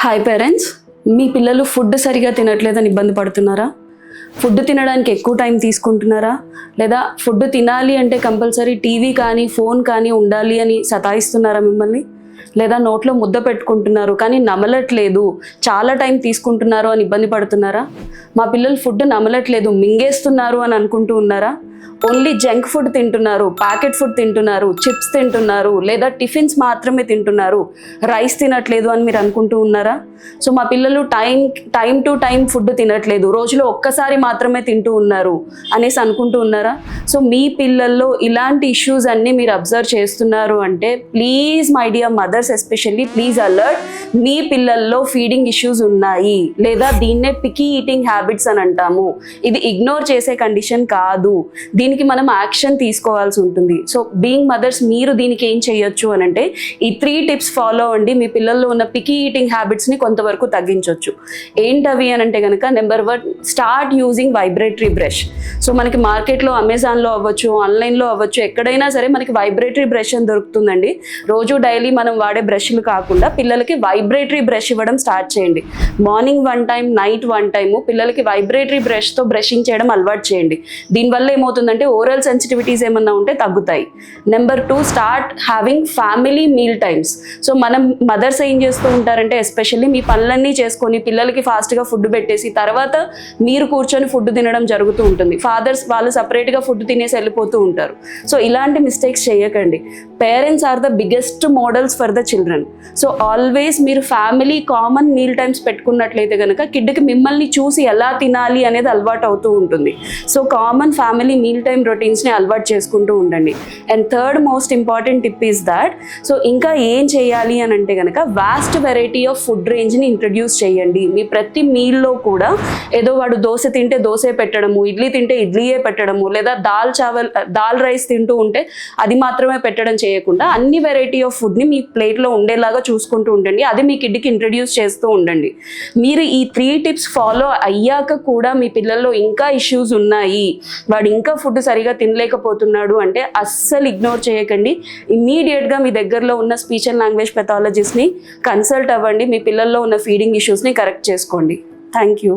Hi parents, మీ పిల్లలు food సరిగా తినట్లేదని ఇబ్బంది పడుతున్నారా? ఫుడ్ తినడానికి ఎక్కువ టైం తీసుకుంటున్నారా? లేదా ఫుడ్ తినాలి అంటే కంపల్సరీ టీవీ కానీ ఫోన్ కానీ ఉండాలి అని సతాయిస్తున్నారా మిమ్మల్ని? లేదా నోట్లో ముద్ద పెట్టుకుంటున్నారు కానీ నమలట్లేదు, చాలా టైం తీసుకుంటున్నారు అని ఇబ్బంది పడుతున్నారా? మా పిల్లలు ఫుడ్ నమలట్లేదు, మింగేస్తున్నారు అని అనుకుంటూ ఉన్నారా? ఓన్లీ జంక్ ఫుడ్ తింటున్నారు, ప్యాకెట్ ఫుడ్ తింటున్నారు, చిప్స్ తింటున్నారు, లేదా టిఫిన్స్ మాత్రమే తింటున్నారు, రైస్ తినట్లేదు అని మీరు అనుకుంటూ ఉన్నారా? సో మా పిల్లలు టైం టు టైం ఫుడ్ తినట్లేదు, రోజులో ఒక్కసారి మాత్రమే తింటూ ఉన్నారు అనేసి అనుకుంటూ ఉన్నారా? సో మీ పిల్లల్లో ఇలాంటి ఇష్యూస్ అన్నీ మీరు అబ్జర్వ్ చేస్తున్నారు అంటే please my dear mothers especially please alert, మీ పిల్లల్లో ఫీడింగ్ ఇష్యూస్ ఉన్నాయి, లేదా దీన్నే పికీ ఈటింగ్ హ్యాబిట్స్ అని అంటాము. ఇది ఇగ్నోర్ చేసే కండిషన్ కాదు, దీనికి మనం యాక్షన్ తీసుకోవాల్సి ఉంటుంది. సో బీయింగ్ మదర్స్ మీరు దీనికి ఏం చేయొచ్చు అని అంటే ఈ 3 టిప్స్ ఫాలో అవ్వండి, మీ పిల్లల్లో ఉన్న పికీ ఈటింగ్ హ్యాబిట్స్ని కొంతవరకు తగ్గించవచ్చు. ఏంటవి అని అంటే కనుక, number 1, start using vibratory brush. So మనకి మార్కెట్లో అమెజాన్లో అవ్వచ్చు, ఆన్లైన్లో అవ్వచ్చు, ఎక్కడైనా సరే మనకి వైబ్రేటరీ బ్రష్ అని దొరుకుతుందండి. రోజు డైలీ మనం వాడే బ్రష్లు కాకుండా పిల్లలకి వైబ్రేటరీ బ్రష్ ఇవ్వడం స్టార్ట్ చేయండి. మార్నింగ్ 1 టైం, నైట్ 1 టైము పిల్లలకి వైబ్రేటరీ బ్రష్తో బ్రషింగ్ చేయడం అలవాటు చేయండి. దీనివల్ల ఏమవుతుందంటే ఓరల్ సెన్సిటివిటీస్ ఏమన్నా ఉంటే తగ్గుతాయి. Number 2, start having family meal times. So మనం మదర్స్ ఏం చేస్తూ ఉంటారంటే ఎస్పెషల్లీ మీ పనులన్నీ చేసుకొని పిల్లలకి ఫాస్ట్గా ఫుడ్ పెట్టేసి తర్వాత మీరు కూర్చొని ఫుడ్ తినడం జరుగుతూ ఉంటుంది. ఫాదర్స్ వాళ్ళు సపరేట్గా ఫుడ్ తినేసి వెళ్ళిపోతూ ఉంటారు. సో ఇలాంటి మిస్టేక్స్ చేయకండి. Parents are the biggest models for the children. So always మీరు ఫ్యామిలీ కామన్ మీల్ టైమ్స్ పెట్టుకున్నట్లయితే కనుక కిడ్కి మిమ్మల్ని చూసి ఎలా తినాలి అనేది అలవాటు అవుతూ ఉంటుంది. So common family meal time రొటీన్స్ని అలవాటు చేసుకుంటూ ఉండండి. And third most important tip is that, so ఇంకా ఏం చేయాలి అని అంటే కనుక వాస్ట్ వెరైటీ ఆఫ్ ఫుడ్ రేంజ్ని ఇంట్రడ్యూస్ చేయండి. మీ ప్రతి మీల్లో కూడా ఏదో వాడు దోశ తింటే దోశే పెట్టడము, ఇడ్లీ తింటే ఇడ్లీయే పెట్టడము, లేదా దాల్ రైస్ తింటూ ఉంటే అది మాత్రమే పెట్టడం చేయకుండా అన్ని వెరైటీ ఆఫ్ ఫుడ్ని మీ ప్లేట్లో ఉండేలాగా చూసుకుంటూ ఉండండి. అది మీ కిడ్కి ఇంట్రడ్యూస్ చేస్తూ ఉండండి. మీరు ఈ 3 టిప్స్ ఫాలో అయ్యాక కూడా మీ పిల్లల్లో ఇంకా ఇష్యూస్ ఉన్నాయి, వాడు ఇంకా ఫుడ్ సరిగా తినలేకపోతున్నాడు అంటే అస్సలు ఇగ్నోర్ చేయకండి. ఇమ్మీడియట్గా మీ దగ్గరలో ఉన్న స్పీచ్ అండ్ లాంగ్వేజ్ పెథాలజిస్ట్ని కన్సల్ట్ అవ్వండి. మీ పిల్లల్లో ఉన్న ఫీడింగ్ ఇష్యూస్ని కరెక్ట్ చేసుకోండి. Thank you.